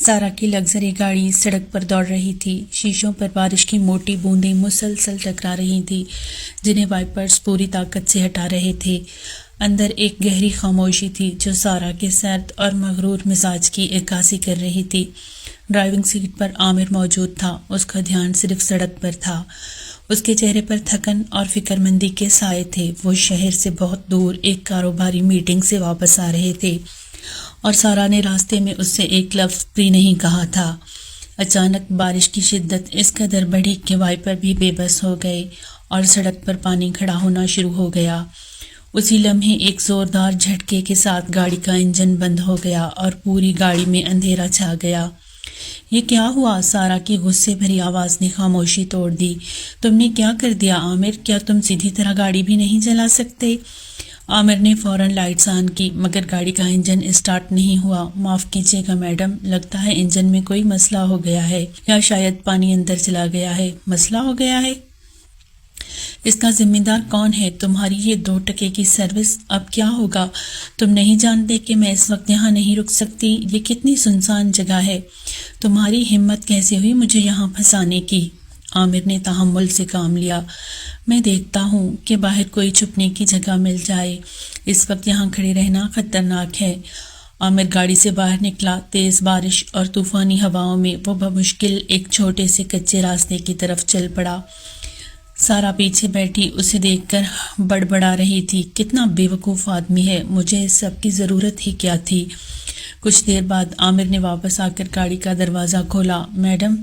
سارا کی لگژری گاڑی سڑک پر دوڑ رہی تھی۔ شیشوں پر بارش کی موٹی بوندیں مسلسل ٹکرا رہی تھیں، جنہیں وائپرز پوری طاقت سے ہٹا رہے تھے۔ اندر ایک گہری خاموشی تھی جو سارا کے سرد اور مغرور مزاج کی عکاسی کر رہی تھی۔ ڈرائیونگ سیٹ پر عامر موجود تھا، اس کا دھیان صرف سڑک پر تھا۔ اس کے چہرے پر تھکن اور فکر مندی کے سائے تھے۔ وہ شہر سے بہت دور ایک کاروباری میٹنگ سے واپس آ رہے تھے اور سارا نے راستے میں اس سے ایک لفظ بھی نہیں کہا تھا۔ اچانک بارش کی شدت اس قدر بڑھی کہ وائپر بھی بے بس ہو گئے اور سڑک پر پانی کھڑا ہونا شروع ہو گیا۔ اسی لمحے ایک زوردار جھٹکے کے ساتھ گاڑی کا انجن بند ہو گیا اور پوری گاڑی میں اندھیرا چھا گیا۔ یہ کیا ہوا؟ سارا کی غصے بھری آواز نے خاموشی توڑ دی۔ تم نے کیا کر دیا عامر؟ کیا تم سیدھی طرح گاڑی بھی نہیں چلا سکتے؟ عامر نے فوراً لائٹس آن کی مگر گاڑی کا انجن اسٹارٹ نہیں ہوا۔ معاف کیجیے گا میڈم، لگتا ہے انجن میں کوئی مسئلہ ہو گیا ہے یا شاید پانی اندر چلا گیا ہے۔ مسئلہ ہو گیا ہے؟ اس کا ذمہ دار کون ہے؟ تمہاری یہ 2 ٹکے کی سروس؟ اب کیا ہوگا؟ تم نہیں جانتے کہ میں اس وقت یہاں نہیں رک سکتی؟ یہ کتنی سنسان جگہ ہے۔ تمہاری ہمت کیسے ہوئی مجھے یہاں پھنسانے کی؟ عامر نے تحمل سے کام لیا۔ میں دیکھتا ہوں کہ باہر کوئی چھپنے کی جگہ مل جائے۔ اس وقت یہاں کھڑے رہنا خطرناک ہے۔ عامر گاڑی سے باہر نکلا۔ تیز بارش اور طوفانی ہواؤں میں وہ بمشکل ایک چھوٹے سے کچے راستے کی طرف چل پڑا۔ سارا پیچھے بیٹھی اسے دیکھ کر بڑبڑا رہی تھی، کتنا بے وقوف آدمی ہے، مجھے اس سب کی ضرورت ہی کیا تھی۔ کچھ دیر بعد عامر نے واپس آ کر گاڑی کا دروازہ کھولا۔ میڈم،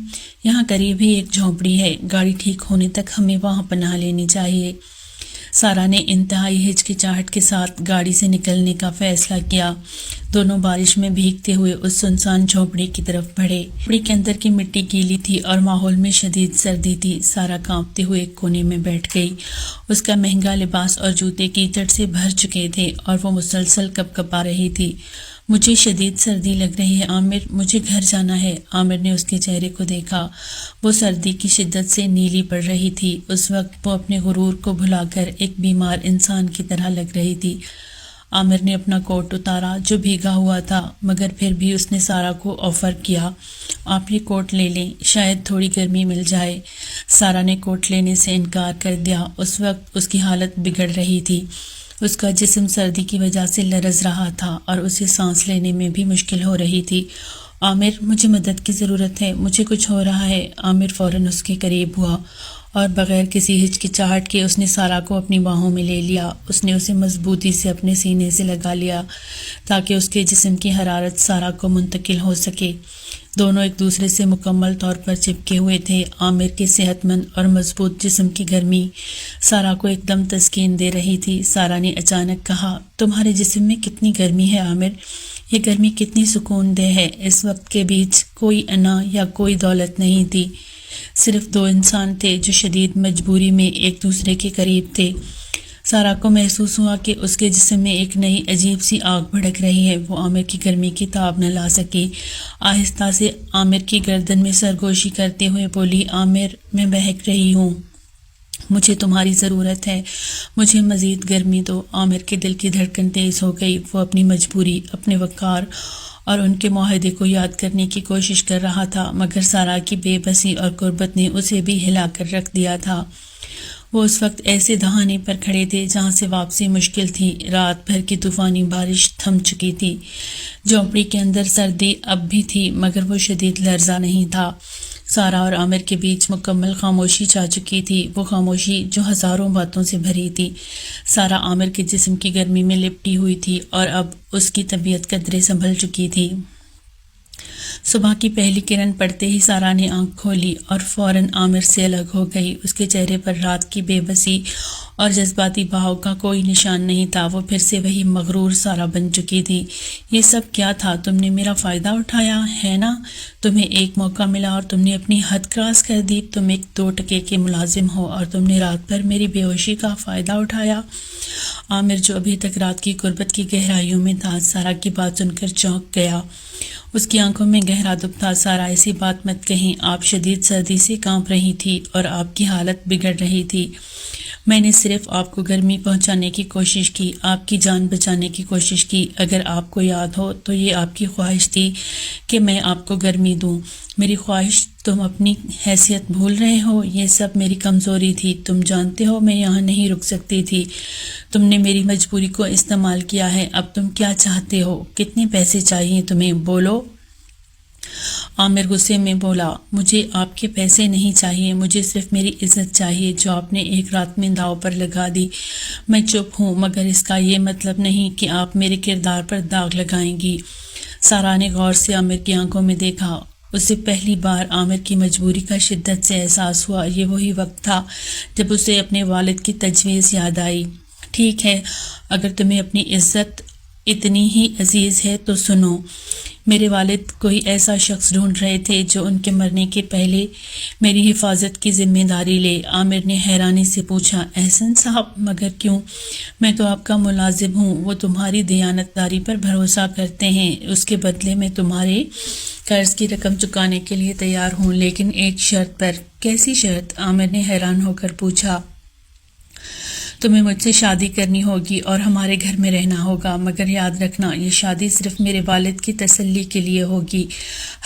یہاں قریب ہی ایک جھونپڑی ہے، گاڑی ٹھیک ہونے تک ہمیں وہاں پناہ لینی چاہیے۔ سارا نے انتہائی ہچکچاہٹ کے ساتھ گاڑی سے نکلنے کا فیصلہ کیا۔ دونوں بارش میں بھیگتے ہوئے اس سنسان جھونپڑی کی طرف بڑھے۔ جھونپڑی کے اندر کی مٹی گیلی تھی اور ماحول میں شدید سردی تھی۔ سارا کانپتے ہوئے ایک کونے میں بیٹھ گئی۔ اس کا مہنگا لباس اور جوتے کیچڑ سے بھر چکے تھے اور وہ مسلسل کپکپا رہی تھی۔ مجھے شدید سردی لگ رہی ہے عامر، مجھے گھر جانا ہے۔ عامر نے اس کے چہرے کو دیکھا، وہ سردی کی شدت سے نیلی پڑ رہی تھی۔ اس وقت وہ اپنے غرور کو بھلا کر ایک بیمار انسان کی طرح لگ رہی تھی۔ عامر نے اپنا کوٹ اتارا جو بھیگا ہوا تھا، مگر پھر بھی اس نے سارا کو آفر کیا، آپ یہ کوٹ لے لیں، شاید تھوڑی گرمی مل جائے۔ سارا نے کوٹ لینے سے انکار کر دیا۔ اس وقت اس کی حالت بگڑ رہی تھی۔ اس کا جسم سردی کی وجہ سے لرز رہا تھا اور اسے سانس لینے میں بھی مشکل ہو رہی تھی۔ عامر، مجھے مدد کی ضرورت ہے، مجھے کچھ ہو رہا ہے۔ عامر فوراً اس کے قریب ہوا اور بغیر کسی ہچکچاہٹ کے اس نے سارا کو اپنی باہوں میں لے لیا۔ اس نے اسے مضبوطی سے اپنے سینے سے لگا لیا تاکہ اس کے جسم کی حرارت سارا کو منتقل ہو سکے۔ دونوں ایک دوسرے سے مکمل طور پر چپکے ہوئے تھے۔ عامر کے صحت مند اور مضبوط جسم کی گرمی سارا کو ایک دم تسکین دے رہی تھی۔ سارا نے اچانک کہا، تمہارے جسم میں کتنی گرمی ہے عامر، یہ گرمی کتنی سکون دہ ہے۔ اس وقت کے بیچ کوئی انا یا کوئی دولت نہیں تھی، صرف 2 انسان تھے جو شدید مجبوری میں ایک دوسرے کے قریب تھے۔ سارا کو محسوس ہوا کہ اس کے جسم میں ایک نئی عجیب سی آگ بھڑک رہی ہے۔ وہ عامر کی گرمی کی تاب نہ لا سکی۔ آہستہ سے عامر کی گردن میں سرگوشی کرتے ہوئے بولی، عامر، میں بہک رہی ہوں، مجھے تمہاری ضرورت ہے، مجھے مزید گرمی دو۔ عامر کے دل کی دھڑکن تیز ہو گئی۔ وہ اپنی مجبوری، اپنے وقار اور ان کے معاہدے کو یاد کرنے کی کوشش کر رہا تھا، مگر سارا کی بے بسی اور غربت نے اسے بھی ہلا کر رکھ دیا تھا۔ وہ اس وقت ایسے دہانے پر کھڑے تھے جہاں سے واپسی مشکل تھی۔ رات بھر کی طوفانی بارش تھم چکی تھی۔ جھونپڑی کے اندر سردی اب بھی تھی مگر وہ شدید لرزہ نہیں تھا۔ سارا اور عامر کے بیچ مکمل خاموشی چھا چکی تھی، وہ خاموشی جو ہزاروں باتوں سے بھری تھی۔ سارا عامر کے جسم کی گرمی میں لپٹی ہوئی تھی اور اب اس کی طبیعت قدرے سنبھل چکی تھی۔ صبح کی پہلی کرن پڑتے ہی سارا نے آنکھ کھولی اور فوراً عامر سے الگ ہو گئی۔ اس کے چہرے پر رات کی بے بسی اور جذباتی بہاؤ کا کوئی نشان نہیں تھا۔ وہ پھر سے وہی مغرور سارا بن چکی تھی۔ یہ سب کیا تھا؟ تم نے میرا فائدہ اٹھایا ہے نا؟ تمہیں ایک موقع ملا اور تم نے اپنی حد کراس کر دی۔ تم ایک 2 ٹکے کے ملازم ہو اور تم نے رات بھر میری بے ہوشی کا فائدہ اٹھایا۔ عامر جو ابھی تک رات کی غربت کی گہرائیوں میں تھا، سارا کی بات سن کر چونک گیا۔ اس کی آنکھوں میں گہرا دکھ تھا۔ سارا، ایسی بات مت کہیں، آپ شدید سردی سے کانپ رہی تھی اور آپ کی حالت بگڑ رہی تھی۔ میں نے صرف آپ کو گرمی پہنچانے کی کوشش کی، آپ کی جان بچانے کی کوشش کی۔ اگر آپ کو یاد ہو تو یہ آپ کی خواہش تھی کہ میں آپ کو گرمی دوں۔ میری خواہش تم اپنی حیثیت بھول رہے ہو؟ یہ سب میری کمزوری تھی، تم جانتے ہو میں یہاں نہیں رک سکتی تھی۔ تم نے میری مجبوری کو استعمال کیا ہے۔ اب تم کیا چاہتے ہو؟ کتنے پیسے چاہیے تمہیں؟ بولو۔ عامر غصے میں بولا، مجھے آپ کے پیسے نہیں چاہیے، مجھے صرف میری عزت چاہیے جو آپ نے ایک رات میں داؤ پر لگا دی۔ میں چپ ہوں، مگر اس کا یہ مطلب نہیں کہ آپ میرے کردار پر داغ لگائیں گی۔ سارا نے غور سے عامر کی آنکھوں میں دیکھا۔ اسے پہلی بار عامر کی مجبوری کا شدت سے احساس ہوا۔ یہ وہی وقت تھا جب اسے اپنے والد کی تجویز یاد آئی۔ ٹھیک ہے، اگر تمہیں اپنی عزت اتنی ہی عزیز ہے تو سنو۔ میرے والد کوئی ایسا شخص ڈھونڈ رہے تھے جو ان کے مرنے کے پہلے میری حفاظت کی ذمہ داری لے۔ عامر نے حیرانی سے پوچھا، احسن صاحب، مگر کیوں؟ میں تو آپ کا ملازم ہوں۔ وہ تمہاری دیانتداری پر بھروسہ کرتے ہیں، اس کے بدلے میں تمہارے قرض کی رقم چکانے کے لیے تیار ہوں، لیکن ایک شرط پر۔ کیسی شرط؟ عامر نے حیران ہو کر پوچھا۔ تمہیں مجھ سے شادی کرنی ہوگی اور ہمارے گھر میں رہنا ہوگا، مگر یاد رکھنا یہ شادی صرف میرے والد کی تسلی کے لیے ہوگی۔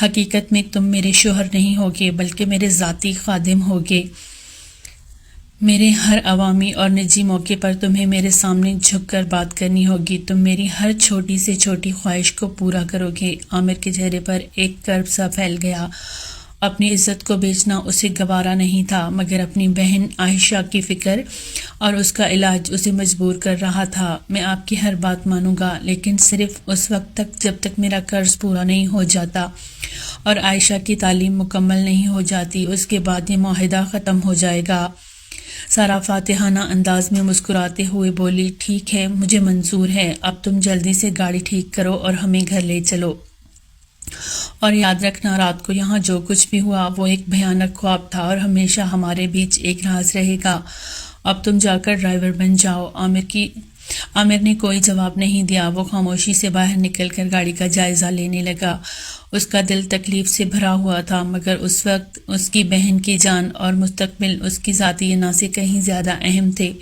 حقیقت میں تم میرے شوہر نہیں ہوگے بلکہ میرے ذاتی خادم ہوگے۔ میرے ہر عوامی اور نجی موقع پر تمہیں میرے سامنے جھک کر بات کرنی ہوگی۔ تم میری ہر چھوٹی سے چھوٹی خواہش کو پورا کرو گے۔ عامر کے چہرے پر ایک کرب سا پھیل گیا۔ اپنی عزت کو بیچنا اسے گوارا نہیں تھا، مگر اپنی بہن عائشہ کی فکر اور اس کا علاج اسے مجبور کر رہا تھا۔ میں آپ کی ہر بات مانوں گا، لیکن صرف اس وقت تک جب تک میرا قرض پورا نہیں ہو جاتا اور عائشہ کی تعلیم مکمل نہیں ہو جاتی۔ اس کے بعد یہ معاہدہ ختم ہو جائے گا۔ سارا فاتحانہ انداز میں مسکراتے ہوئے بولی، ٹھیک ہے، مجھے منظور ہے۔ اب تم جلدی سے گاڑی ٹھیک کرو اور ہمیں گھر لے چلو۔ اور یاد رکھنا، رات کو یہاں جو کچھ بھی ہوا وہ ایک بھیانک خواب تھا اور ہمیشہ ہمارے بیچ ایک راز رہے گا۔ اب تم جا کر ڈرائیور بن جاؤ۔ عامر نے کوئی جواب نہیں دیا۔ وہ خاموشی سے باہر نکل کر گاڑی کا جائزہ لینے لگا۔ اس کا دل تکلیف سے بھرا ہوا تھا، مگر اس وقت اس کی بہن کی جان اور مستقبل اس کی ذاتی انا سے کہیں زیادہ اہم تھے۔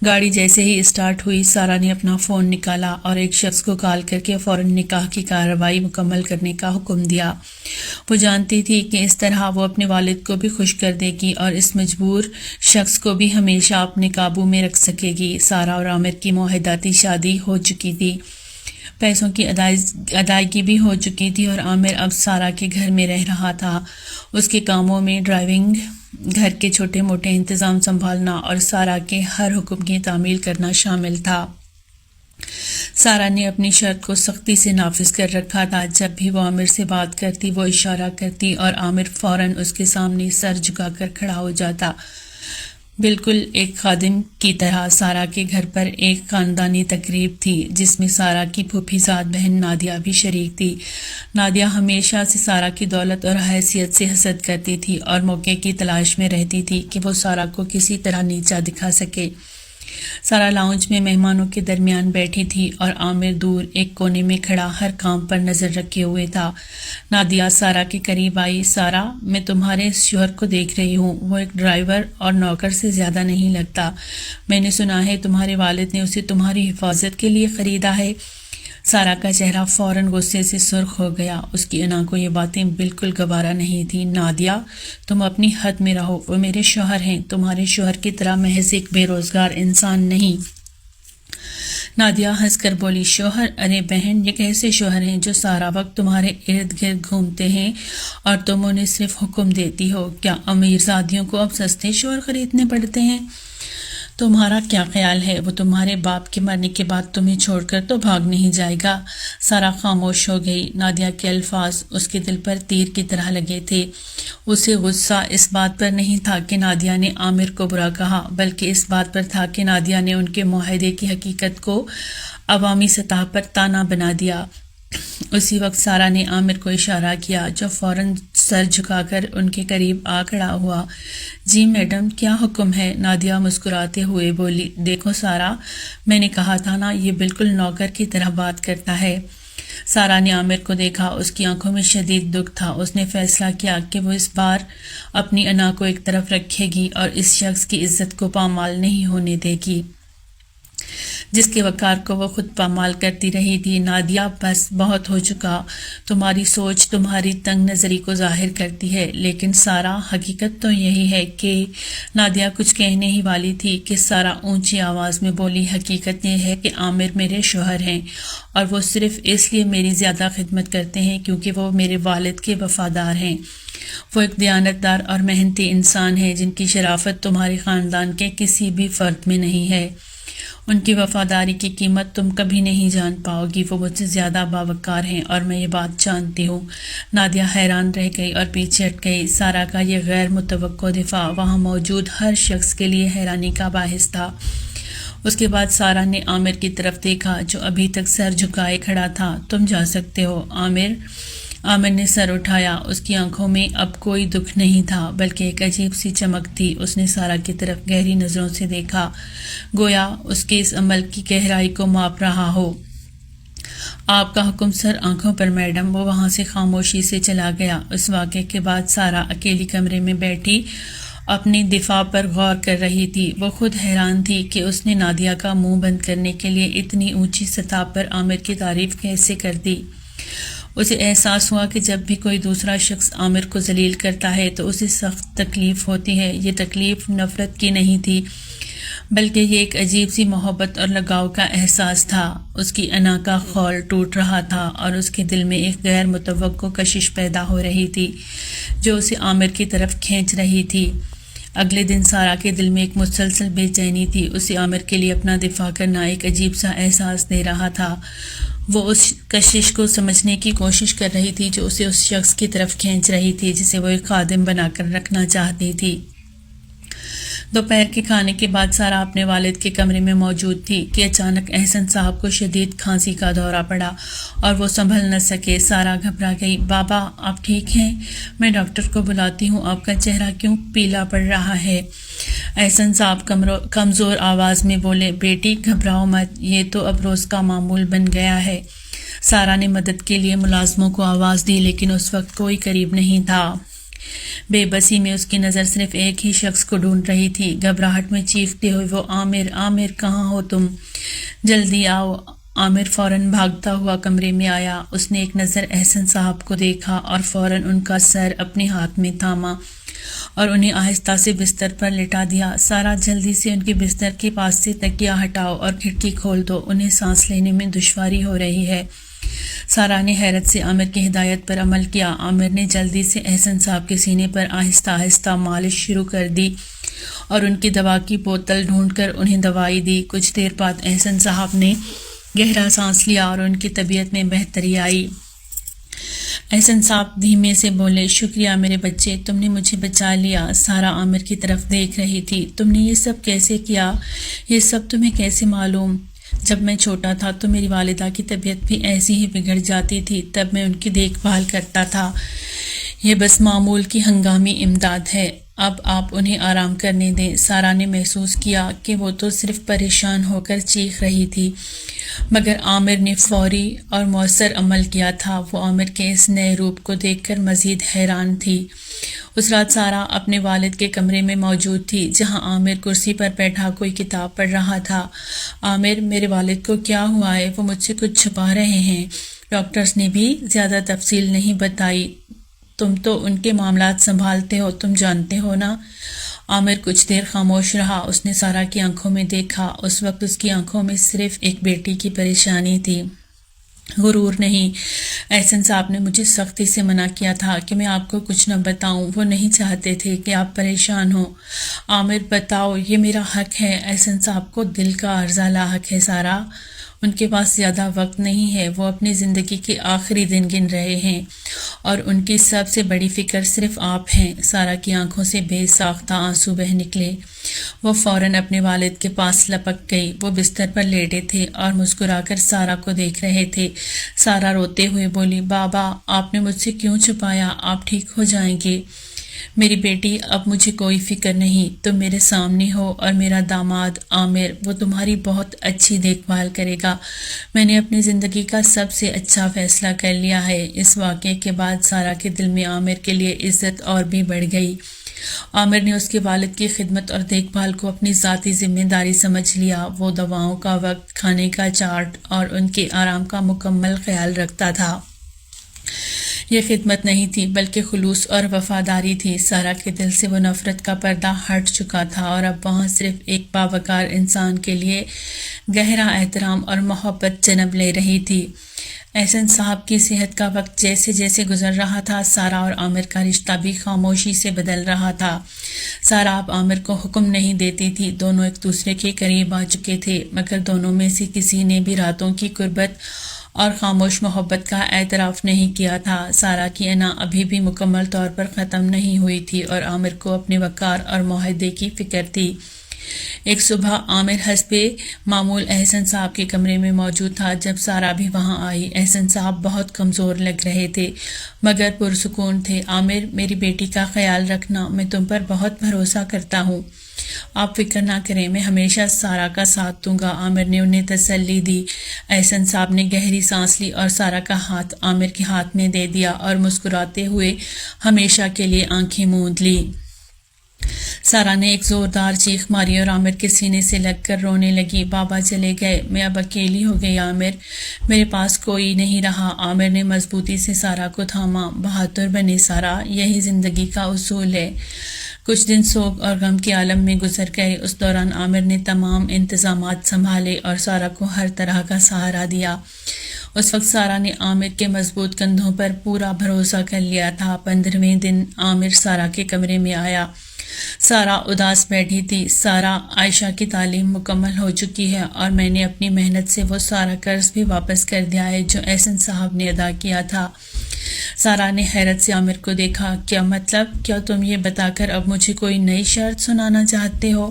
گاڑی جیسے ہی اسٹارٹ ہوئی، سارا نے اپنا فون نکالا اور ایک شخص کو کال کر کے فوراً نکاح کی کارروائی مکمل کرنے کا حکم دیا۔ وہ جانتی تھی کہ اس طرح وہ اپنے والد کو بھی خوش کر دے گی اور اس مجبور شخص کو بھی ہمیشہ اپنے قابو میں رکھ سکے گی۔ سارا اور عامر کی معاہداتی شادی ہو چکی تھی، پیسوں کی ادائیگی بھی ہو چکی تھی اور عامر اب سارا کے گھر میں رہ رہا تھا۔ اس کے کاموں میں ڈرائیونگ، گھر کے چھوٹے موٹے انتظام سنبھالنا اور سارا کے ہر حکم کی تعمیل کرنا شامل تھا۔ سارا نے اپنی شرط کو سختی سے نافذ کر رکھا تھا۔ جب بھی وہ عامر سے بات کرتی وہ اشارہ کرتی اور عامر فوراً اس کے سامنے سر جھکا کر کھڑا ہو جاتا، بالکل ایک خادم کی طرح۔ سارا کے گھر پر ایک خاندانی تقریب تھی جس میں سارا کی پھوپھی زاد بہن نادیہ بھی شریک تھی۔ نادیہ ہمیشہ سے سارا کی دولت اور حیثیت سے حسد کرتی تھی اور موقع کی تلاش میں رہتی تھی کہ وہ سارا کو کسی طرح نیچا دکھا سکے۔ سارا لاؤنج میں مہمانوں کے درمیان بیٹھی تھی اور عامر دور ایک کونے میں کھڑا ہر کام پر نظر رکھے ہوئے تھا۔ نادیہ سارا کے قریب آئی۔ سارا، میں تمہارے شوہر کو دیکھ رہی ہوں، وہ ایک ڈرائیور اور نوکر سے زیادہ نہیں لگتا۔ میں نے سنا ہے تمہارے والد نے اسے تمہاری حفاظت کے لیے خریدا ہے۔ سارا کا چہرہ فوراً غصے سے سرخ ہو گیا۔ اس کی انا کو یہ باتیں بالکل گوارا نہیں تھیں۔ نادیہ، تم اپنی حد میں رہو، وہ میرے شوہر ہیں، تمہارے شوہر کی طرح محض ایک بے روزگار انسان نہیں۔ نادیہ ہنس کر بولی، شوہر؟ ارے بہن، یہ کیسے شوہر ہیں جو سارا وقت تمہارے ارد گرد گھومتے ہیں اور تم انہیں صرف حکم دیتی ہو؟ کیا امیر زادیوں کو اب سستے شوہر خریدنے پڑتے ہیں؟ تمہارا کیا خیال ہے وہ تمہارے باپ کے مرنے کے بعد تمہیں چھوڑ کر تو بھاگ نہیں جائے گا؟ سارا خاموش ہو گئی۔ نادیہ کے الفاظ اس کے دل پر تیر کی طرح لگے تھے۔ اسے غصہ اس بات پر نہیں تھا کہ نادیہ نے عامر کو برا کہا، بلکہ اس بات پر تھا کہ نادیہ نے ان کے معاہدے کی حقیقت کو عوامی سطح پر تانا بنا دیا۔ اسی وقت سارا نے عامر کو اشارہ کیا جو فوراً سر جھکا کر ان کے قریب آ کھڑا ہوا۔ جی میڈم، کیا حکم ہے؟ نادیہ مسکراتے ہوئے بولی، دیکھو سارا، میں نے کہا تھا نا، یہ بالکل نوکر کی طرح بات کرتا ہے۔ سارا نے عامر کو دیکھا، اس کی آنکھوں میں شدید دکھ تھا۔ اس نے فیصلہ کیا کہ وہ اس بار اپنی انا کو ایک طرف رکھے گی اور اس شخص کی عزت کو پامال نہیں ہونے دے گی جس کے وقار کو وہ خود پامال کرتی رہی تھی۔ نادیہ، بس بہت ہو چکا، تمہاری سوچ تمہاری تنگ نظری کو ظاہر کرتی ہے۔ لیکن سارا، حقیقت تو یہی ہے کہ نادیہ کچھ کہنے ہی والی تھی کہ سارا اونچی آواز میں بولی، حقیقت یہ ہے کہ عامر میرے شوہر ہیں اور وہ صرف اس لیے میری زیادہ خدمت کرتے ہیں کیونکہ وہ میرے والد کے وفادار ہیں۔ وہ ایک دیانتدار اور محنتی انسان ہیں جن کی شرافت تمہارے خاندان کے کسی بھی فرد میں نہیں ہے۔ ان کی وفاداری کی قیمت تم کبھی نہیں جان پاؤ گی۔ وہ مجھ سے زیادہ باوقار ہیں اور میں یہ بات جانتی ہوں۔ نادیہ حیران رہ گئی اور پیچھے ہٹ گئی۔ سارا کا یہ غیر متوقع دفاع وہاں موجود ہر شخص کے لیے حیرانی کا باعث تھا۔ اس کے بعد سارا نے عامر کی طرف دیکھا جو ابھی تک سر جھکائے کھڑا تھا۔ تم جا سکتے ہو عامر نے سر اٹھایا۔ اس کی آنکھوں میں اب کوئی دکھ نہیں تھا بلکہ ایک عجیب سی چمک تھی۔ اس نے سارا کی طرف گہری نظروں سے دیکھا، گویا اس کے اس عمل کی گہرائی کو ماپ رہا ہو۔ آپ کا حکم سر، آنکھوں پر میڈم۔ وہ وہاں سے خاموشی سے چلا گیا۔ اس واقعے کے بعد سارا اکیلی کمرے میں بیٹھی اپنی دفاع پر غور کر رہی تھی۔ وہ خود حیران تھی کہ اس نے نادیہ کا منہ بند کرنے کے لیے اتنی اونچی سطح پر عامر کی تعریف کیسے کر دی۔ اسے احساس ہوا کہ جب بھی کوئی دوسرا شخص عامر کو ذلیل کرتا ہے تو اسے سخت تکلیف ہوتی ہے۔ یہ تکلیف نفرت کی نہیں تھی بلکہ یہ ایک عجیب سی محبت اور لگاؤ کا احساس تھا۔ اس کی انا کا خول ٹوٹ رہا تھا اور اس کے دل میں ایک غیر متوقع کشش پیدا ہو رہی تھی جو اسے عامر کی طرف کھینچ رہی تھی۔ اگلے دن سارا کے دل میں ایک مسلسل بے چینی تھی۔ اسے عامر کے لیے اپنا دفاع کرنا ایک عجیب سا احساس دے رہا تھا۔ وہ اس کشش کو سمجھنے کی کوشش کر رہی تھی جو اسے اس شخص کی طرف کھینچ رہی تھی جسے وہ ایک خادم بنا کر رکھنا چاہتی تھی۔ دوپہر کے کھانے کے بعد سارا اپنے والد کے کمرے میں موجود تھی کہ اچانک احسن صاحب کو شدید کھانسی کا دورہ پڑا اور وہ سنبھل نہ سکے۔ سارا گھبرا گئی۔ بابا، آپ ٹھیک ہیں؟ میں ڈاکٹر کو بلاتی ہوں۔ آپ کا چہرہ کیوں پیلا پڑ رہا ہے؟ احسن صاحب کمزور آواز میں بولے۔ بیٹی گھبراؤ مت، یہ تو اب روز کا معمول بن گیا ہے۔ سارا نے مدد کے لیے ملازموں کو آواز دی لیکن اس وقت کوئی قریب نہیں تھا۔ بے بسی میں اس کی نظر صرف ایک ہی شخص کو ڈھونڈ رہی تھی۔ گھبراہٹ میں چیختے ہوئے وہ، عامر کہاں ہو تم؟ جلدی آؤ۔ عامر فوراً بھاگتا ہوا کمرے میں آیا۔ اس نے ایک نظر احسن صاحب کو دیکھا اور فوراً ان کا سر اپنے ہاتھ میں تھاما اور انہیں آہستہ سے بستر پر لٹا دیا۔ سارا، جلدی سے ان کے بستر کے پاس سے تکیہ ہٹاؤ اور کھڑکی کھول دو، انہیں سانس لینے میں دشواری ہو رہی ہے۔ سارا نے حیرت سے عامر کی ہدایت پر عمل کیا۔ عامر نے جلدی سے احسن صاحب کے سینے پر آہستہ آہستہ مالش شروع کر دی اور ان کی دوا کی بوتل ڈھونڈ کر انہیں دوائی دی۔ کچھ دیر بعد احسن صاحب نے گہرا سانس لیا اور ان کی طبیعت میں بہتری آئی۔ احسن صاحب دھیمے سے بولے، شکریہ میرے بچے، تم نے مجھے بچا لیا۔ سارا عامر کی طرف دیکھ رہی تھی۔ تم نے یہ سب کیسے کیا؟ یہ سب تمہیں کیسے معلوم؟ جب میں چھوٹا تھا تو میری والدہ کی طبیعت بھی ایسی ہی بگڑ جاتی تھی، تب میں ان کی دیکھ بھال کرتا تھا۔ یہ بس معمول کی ہنگامی امداد ہے، اب آپ انہیں آرام کرنے دیں۔ سارا نے محسوس کیا کہ وہ تو صرف پریشان ہو کر چیخ رہی تھی مگر عامر نے فوری اور مؤثر عمل کیا تھا۔ وہ عامر کے اس نئے روپ کو دیکھ کر مزید حیران تھی۔ اس رات سارا اپنے والد کے کمرے میں موجود تھی جہاں عامر کرسی پر بیٹھا کوئی کتاب پڑھ رہا تھا۔ عامر، میرے والد کو کیا ہوا ہے؟ وہ مجھ سے کچھ چھپا رہے ہیں۔ ڈاکٹرز نے بھی زیادہ تفصیل نہیں بتائی۔ تم تو ان کے معاملات سنبھالتے ہو، تم جانتے ہو نا؟ عامر کچھ دیر خاموش رہا۔ اس نے سارا کی آنکھوں میں دیکھا۔ اس وقت اس کی آنکھوں میں صرف ایک بیٹی کی پریشانی تھی، غرور نہیں۔ احسن صاحب نے مجھے سختی سے منع کیا تھا کہ میں آپ کو کچھ نہ بتاؤں۔ وہ نہیں چاہتے تھے کہ آپ پریشان ہوں۔ عامر، بتاؤ، یہ میرا حق ہے۔ احسن صاحب کو دل کا عرضہ لاحق ہے سارا۔ ان کے پاس زیادہ وقت نہیں ہے، وہ اپنی زندگی کے آخری دن گن رہے ہیں اور ان کی سب سے بڑی فکر صرف آپ ہیں۔ سارا کی آنکھوں سے بے ساختہ آنسو بہہ نکلے۔ وہ فوراً اپنے والد کے پاس لپک گئی۔ وہ بستر پر لیٹے تھے اور مسکرا کر سارا کو دیکھ رہے تھے۔ سارا روتے ہوئے بولی، بابا، آپ نے مجھ سے کیوں چھپایا؟ آپ ٹھیک ہو جائیں گے۔ میری بیٹی اب مجھے کوئی فکر نہیں، تم میرے سامنے ہو اور میرا داماد عامر وہ تمہاری بہت اچھی دیکھ بھال کرے گا۔ میں نے اپنی زندگی کا سب سے اچھا فیصلہ کر لیا ہے۔ اس واقعے کے بعد سارہ کے دل میں عامر کے لیے عزت اور بھی بڑھ گئی۔ عامر نے اس کے والد کی خدمت اور دیکھ بھال کو اپنی ذاتی ذمہ داری سمجھ لیا۔ وہ دواؤں کا وقت، کھانے کا چارٹ اور ان کے آرام کا مکمل خیال رکھتا تھا۔ یہ خدمت نہیں تھی بلکہ خلوص اور وفاداری تھی۔ سارہ کے دل سے وہ نفرت کا پردہ ہٹ چکا تھا اور اب وہاں صرف ایک باوقار انسان کے لیے گہرا احترام اور محبت جنم لے رہی تھی۔ احسن صاحب کی صحت کا وقت جیسے جیسے گزر رہا تھا، سارہ اور عامر کا رشتہ بھی خاموشی سے بدل رہا تھا۔ سارہ اب عامر کو حکم نہیں دیتی تھی، دونوں ایک دوسرے کے قریب آ چکے تھے، مگر دونوں میں سے کسی نے بھی راتوں کی قربت اور خاموش محبت کا اعتراف نہیں کیا تھا۔ سارہ کی انا ابھی بھی مکمل طور پر ختم نہیں ہوئی تھی اور عامر کو اپنے وقار اور معاہدے کی فکر تھی۔ ایک صبح عامر حسب معمول احسن صاحب کے کمرے میں موجود تھا جب سارہ بھی وہاں آئی۔ احسن صاحب بہت کمزور لگ رہے تھے مگر پرسکون تھے۔ عامر، میری بیٹی کا خیال رکھنا، میں تم پر بہت بھروسہ کرتا ہوں۔ آپ فکر نہ کریں، میں ہمیشہ سارہ کا ساتھ دوں گا، عامر نے انہیں تسلی دی۔ احسن صاحب نے گہری سانس لی اور سارہ کا ہاتھ عامر کے ہاتھ میں دے دیا اور مسکراتے ہوئے ہمیشہ کے لیے آنکھیں موند لی۔ سارہ نے ایک زوردار چیخ ماری اور عامر کے سینے سے لگ کر رونے لگی۔ بابا چلے گئے، میں اب اکیلی ہو گئی عامر، میرے پاس کوئی نہیں رہا۔ عامر نے مضبوطی سے سارہ کو تھاما۔ بہادر بنے سارہ، یہی زندگی کا اصول ہے۔ کچھ دن سوگ اور غم کے عالم میں گزر گئے۔ اس دوران عامر نے تمام انتظامات سنبھالے اور سارہ کو ہر طرح کا سہارا دیا۔ اس وقت سارہ نے عامر کے مضبوط کندھوں پر پورا بھروسہ کر لیا تھا۔ 15ویں دن عامر سارہ کے کمرے میں آیا۔ سارہ اداس بیٹھی تھی۔ سارہ، عائشہ کی تعلیم مکمل ہو چکی ہے اور میں نے اپنی محنت سے وہ سارا قرض بھی واپس کر دیا ہے جو احسن صاحب نے ادا کیا تھا۔ سارہ نے حیرت سے عامر کو دیکھا۔ کیا مطلب؟ کیا تم یہ بتا کر اب مجھے کوئی نئی شرط سنانا چاہتے ہو؟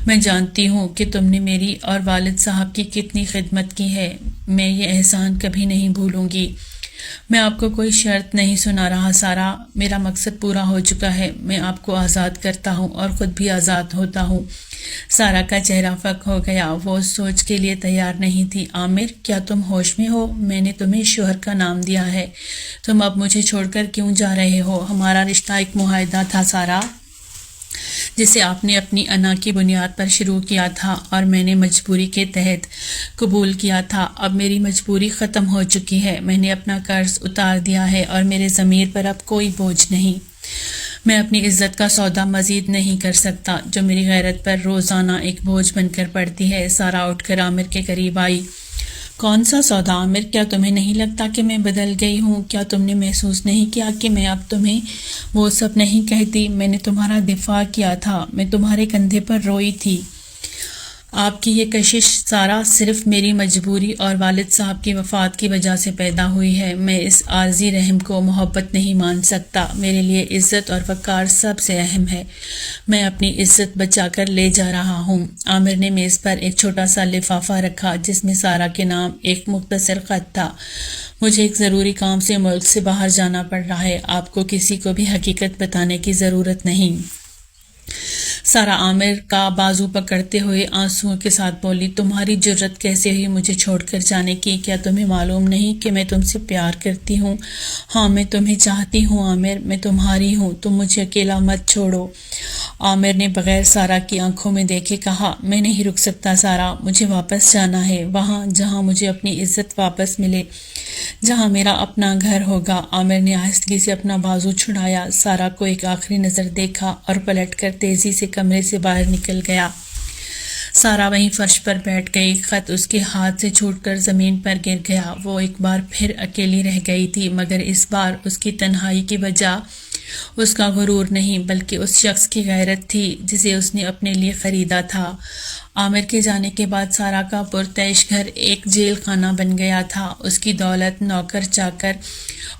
میں جانتی ہوں کہ تم نے میری اور والد صاحب کی کتنی خدمت کی ہے، میں یہ احسان کبھی نہیں بھولوں گی۔ میں آپ کو کوئی شرط نہیں سنا رہا سارہ، میرا مقصد پورا ہو چکا ہے، میں آپ کو آزاد کرتا ہوں اور خود بھی آزاد ہوتا ہوں۔ سارہ کا چہرہ فک ہو گیا، وہ اس سوچ کے لیے تیار نہیں تھی۔ عامر، کیا تم ہوش میں ہو؟ میں نے تمہیں شوہر کا نام دیا ہے، تم اب مجھے چھوڑ کر کیوں جا رہے ہو؟ ہمارا رشتہ ایک معاہدہ تھا سارہ، جسے آپ نے اپنی انا کی بنیاد پر شروع کیا تھا اور میں نے مجبوری کے تحت قبول کیا تھا۔ اب میری مجبوری ختم ہو چکی ہے، میں نے اپنا قرض اتار دیا ہے اور میرے ضمیر پر اب کوئی بوجھ نہیں۔ میں اپنی عزت کا سودا مزید نہیں کر سکتا جو میری غیرت پر روزانہ ایک بوجھ بن کر پڑتی ہے۔ سارہ اٹھ کر عامر کے قریب آئی۔ کون سا سودا عامر؟ کیا تمہیں نہیں لگتا کہ میں بدل گئی ہوں؟ کیا تم نے محسوس نہیں کیا کہ میں اب تمہیں وہ سب نہیں کہتی؟ میں نے تمہارا دفاع کیا تھا، میں تمہارے کندھے پر روئی تھی۔ آپ کی یہ کشش سارہ صرف میری مجبوری اور والد صاحب کی وفات کی وجہ سے پیدا ہوئی ہے۔ میں اس عارضی رحم کو محبت نہیں مان سکتا، میرے لیے عزت اور وقار سب سے اہم ہے۔ میں اپنی عزت بچا کر لے جا رہا ہوں۔ عامر نے میز پر ایک چھوٹا سا لفافہ رکھا جس میں سارہ کے نام ایک مختصر خط تھا۔ مجھے ایک ضروری کام سے ملک سے باہر جانا پڑ رہا ہے، آپ کو کسی کو بھی حقیقت بتانے کی ضرورت نہیں۔ سارہ عامر کا بازو پکڑتے ہوئے آنسوؤں کے ساتھ بولی، تمہاری جرت کیسے ہوئی مجھے چھوڑ کر جانے کی؟ کیا تمہیں معلوم نہیں کہ میں تم سے پیار کرتی ہوں؟ ہاں، میں تمہیں چاہتی ہوں عامر، میں تمہاری ہوں، تم مجھے اکیلا مت چھوڑو۔ عامر نے بغیر سارہ کی آنکھوں میں دیکھے کہا، میں نہیں رک سکتا سارہ، مجھے واپس جانا ہے، وہاں جہاں مجھے اپنی عزت واپس ملے، جہاں میرا اپنا گھر ہوگا۔ عامر نے آہستگی سے اپنا بازو چھڑایا، سارہ کو ایک آخری نظر دیکھا اور پلٹ کر تیزی سے کمرے سے باہر نکل گیا۔ سارہ وہیں فرش پر بیٹھ گئی، خط اس کے ہاتھ سے چھوٹ کر زمین پر گر گیا۔ وہ ایک بار پھر اکیلی رہ گئی تھی، مگر اس بار اس کی تنہائی کی وجہ اس کا غرور نہیں بلکہ اس شخص کی غیرت تھی جسے اس نے اپنے لیے خریدا تھا۔ عامر کے جانے کے بعد سارہ کا پرتعیش گھر ایک جیل خانہ بن گیا تھا۔ اس کی دولت، نوکر چاکر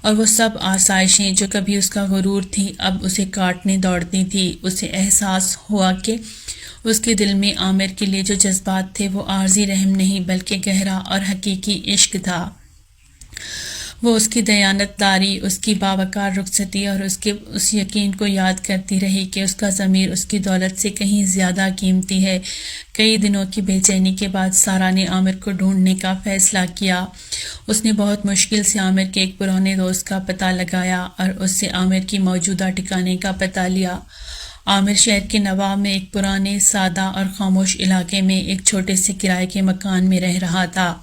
اور وہ سب آسائشیں جو کبھی اس کا غرور تھی اب اسے کاٹنے دوڑتی تھی۔ اسے احساس ہوا کہ اس کے دل میں عامر کے لیے جو جذبات تھے وہ عارضی رحم نہیں بلکہ گہرا اور حقیقی عشق تھا۔ وہ اس کی دیانتداری، اس کی باوقار رخصتی اور اس یقین کو یاد کرتی رہی کہ اس کا ضمیر اس کی دولت سے کہیں زیادہ قیمتی ہے۔ کئی دنوں کی بے چینی کے بعد سارہ نے عامر کو ڈھونڈنے کا فیصلہ کیا۔ اس نے بہت مشکل سے عامر کے ایک پرانے دوست کا پتہ لگایا اور اس سے عامر کی موجودہ ٹھکانے کا پتہ لیا۔ عامر شہر کے نواح میں ایک پرانے، سادہ اور خاموش علاقے میں ایک چھوٹے سے کرائے کے مکان میں رہ رہا تھا۔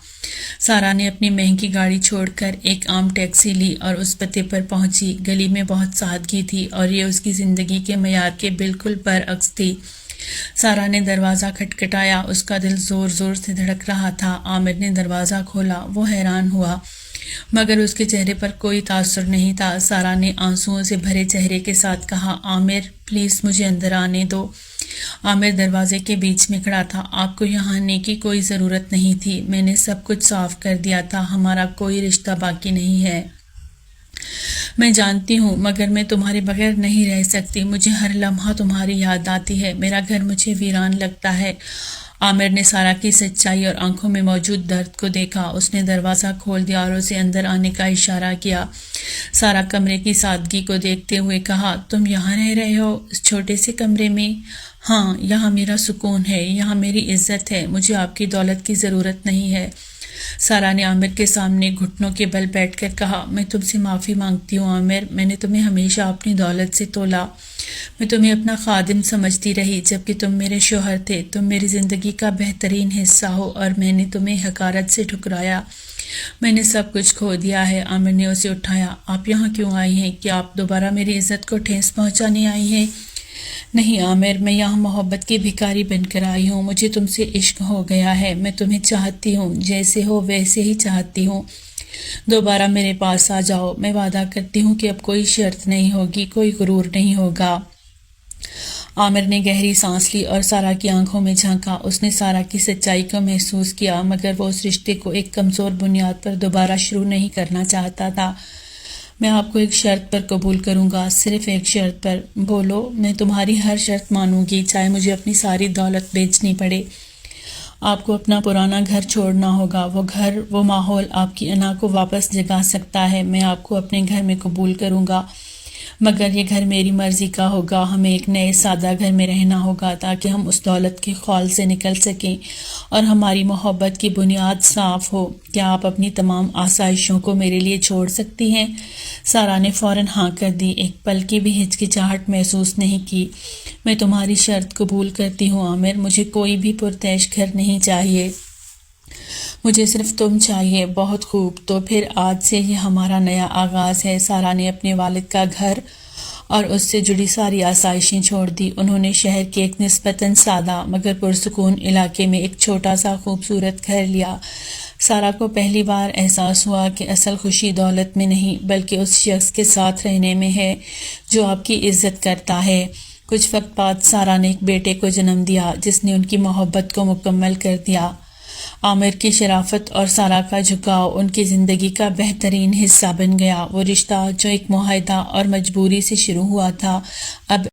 سارہ نے اپنی مہنگی گاڑی چھوڑ کر ایک عام ٹیکسی لی اور اس پتے پر پہنچی۔ گلی میں بہت سادگی تھی اور یہ اس کی زندگی کے معیار کے بالکل برعکس تھی۔ سارہ نے دروازہ کھٹکھٹایا، اس کا دل زور زور سے دھڑک رہا تھا۔ عامر نے دروازہ کھولا، وہ حیران ہوا مگر اس کے چہرے پر کوئی تاثر نہیں تھا۔ سارہ نے آنسوؤں سے بھرے چہرے کے ساتھ کہا، عامر پلیز مجھے اندر آنے دو۔ عامر دروازے کے بیچ میں کھڑا تھا۔ آپ کو یہاں آنے کی کوئی ضرورت نہیں تھی، میں نے سب کچھ صاف کر دیا تھا، ہمارا کوئی رشتہ باقی نہیں ہے۔ میں جانتی ہوں مگر میں تمہارے بغیر نہیں رہ سکتی، مجھے ہر لمحہ تمہاری یاد آتی ہے، میرا گھر مجھے ویران لگتا ہے۔ عامر نے سارہ کی سچائی اور آنکھوں میں موجود درد کو دیکھا۔ اس نے دروازہ کھول دیا اور اسے اندر آنے کا اشارہ کیا۔ سارہ کمرے کی سادگی کو دیکھتے ہوئے کہا، تم یہاں رہ رہے ہو اس چھوٹے سے کمرے میں؟ ہاں، یہاں میرا سکون ہے، یہاں میری عزت ہے، مجھے آپ کی دولت کی ضرورت نہیں ہے۔ سارہ نے عامر کے سامنے گھٹنوں کے بل بیٹھ کر کہا، میں تم سے معافی مانگتی ہوں عامر، میں نے تمہیں ہمیشہ اپنی دولت سے تولا۔ میں تمہیں اپنا خادم سمجھتی رہی جبکہ تم میرے شوہر تھے، تم میری زندگی کا بہترین حصہ ہو اور میں نے تمہیں حقارت سے ٹھکرایا۔ میں نے سب کچھ کھو دیا ہے۔ عامر نے اسے اٹھایا۔ آپ یہاں کیوں آئی ہیں؟ کیا آپ دوبارہ میری عزت کو ٹھیس پہنچانے آئی ہیں؟ نہیں عامر، میں یہاں محبت کی بھکاری بن کر آئی ہوں، مجھے تم سے عشق ہو گیا ہے، میں تمہیں چاہتی ہوں، جیسے ہو ویسے ہی چاہتی ہوں، دوبارہ میرے پاس آ جاؤ، میں وعدہ کرتی ہوں کہ اب کوئی شرط نہیں ہوگی، کوئی غرور نہیں ہوگا۔ عامر نے گہری سانس لی اور سارہ کی آنکھوں میں جھانکا۔ اس نے سارہ کی سچائی کو محسوس کیا مگر وہ اس رشتے کو ایک کمزور بنیاد پر دوبارہ شروع نہیں کرنا چاہتا تھا۔ میں آپ کو ایک شرط پر قبول کروں گا، صرف ایک شرط پر۔ بولو، میں تمہاری ہر شرط مانوں گی، چاہے مجھے اپنی ساری دولت بیچنی پڑے۔ آپ کو اپنا پرانا گھر چھوڑنا ہوگا، وہ گھر، وہ ماحول آپ کی انا کو واپس جگا سکتا ہے۔ میں آپ کو اپنے گھر میں قبول کروں گا مگر یہ گھر میری مرضی کا ہوگا، ہمیں ایک نئے سادہ گھر میں رہنا ہوگا تاکہ ہم اس دولت کے خول سے نکل سکیں اور ہماری محبت کی بنیاد صاف ہو۔ کیا آپ اپنی تمام آسائشوں کو میرے لیے چھوڑ سکتی ہیں؟ سارہ نے فوراً ہاں کر دی، ایک پل کی بھی ہچکچاہٹ محسوس نہیں کی۔ میں تمہاری شرط قبول کرتی ہوں عامر، مجھے کوئی بھی پرتعیش گھر نہیں چاہیے، مجھے صرف تم چاہیے۔ بہت خوب، تو پھر آج سے یہ ہمارا نیا آغاز ہے۔ سارہ نے اپنے والد کا گھر اور اس سے جڑی ساری آسائشیں چھوڑ دی۔ انہوں نے شہر کے ایک نسبتاً سادہ مگر پرسکون علاقے میں ایک چھوٹا سا خوبصورت گھر لیا۔ سارہ کو پہلی بار احساس ہوا کہ اصل خوشی دولت میں نہیں بلکہ اس شخص کے ساتھ رہنے میں ہے جو آپ کی عزت کرتا ہے۔ کچھ وقت بعد سارہ نے ایک بیٹے کو جنم دیا جس نے ان کی محبت کو مکمل کر دیا۔ عامر کی شرافت اور سارہ کا جھکاؤ ان کی زندگی کا بہترین حصہ بن گیا۔ وہ رشتہ جو ایک معاہدہ اور مجبوری سے شروع ہوا تھا اب